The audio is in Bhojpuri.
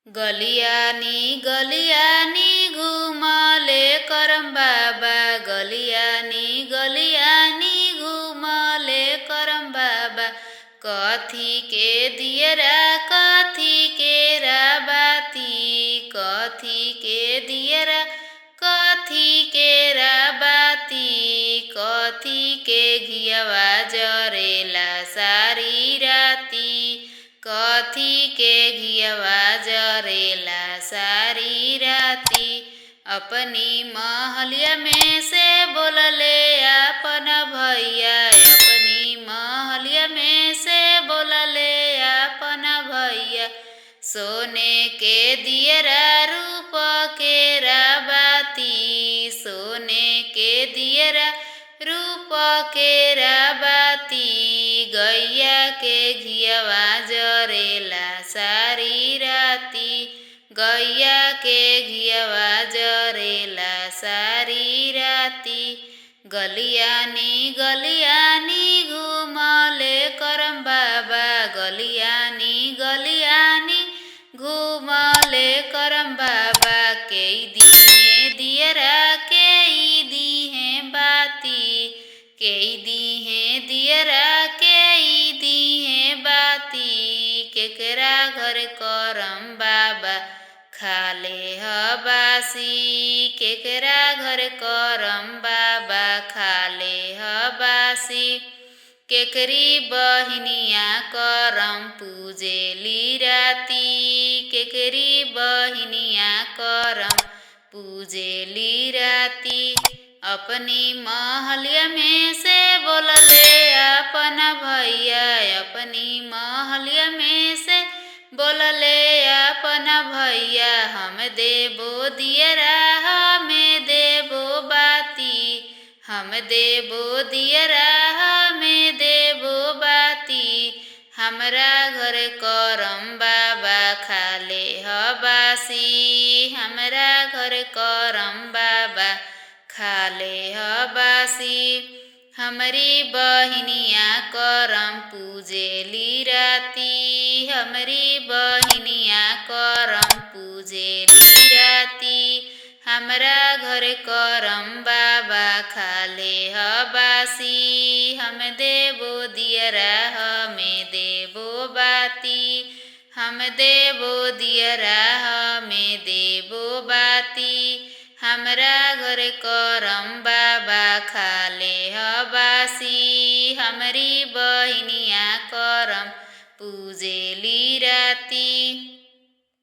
गलियानी घुमले करम बाबा। गलियानी घुमले करम बाबा। कथी के दियरा कथी के राबाती। कथी के दियरा कथी के राबाती। कथी के घियवा जरेला सारी राती। कथी के घियवा जरेला सारी राती। अपनी महलिया में से बोलले अपन भैया। अपनी महलिया में से बोलले अपन भैया। सोने के दियरा रूप के राबाती। सोने के दियरा रूप के राबाती। गैया के घियवा जरेला सारी राती। गैया के घियवा जरेला सारी राती। गलियानी घुमले करम बाबा। गलियानी घुमले करम बाबा। के दिहे दियरा के दिहे बाती। के दिहे दियरा के दिहे बाती। केकरा घर करम बाबा खाले हबासी। केकरा घर करम बाबा खाले हबासी। केकरी बहिनिया करम पूजेली राती। केकरी बहिनिया करम पूजेली राती। अपनी महलिया में से बोलले अपन भैया। अपनी महलिया में से बोलले अपन भैया। हम देबो दियरा हमें देबो बाती। हम देबो दियरा हमें देबो बाती। हमरा घर करम बाबा खाले हबासी। हमरा घर करम बाबा खाले हबासी। हमरी बहिनिया करम पूजेली राती। हमरी बहिनिया करम पूजेली राती। हमरा घर करम बाबा खाले हबासी। हम देबो दियरा हमें देबो बाती। हम देबो दियरा हमें देबो बाती। हमरा घर करम बाबा खाले हबासी। हमरी बहिनिया करम पूजेली राती।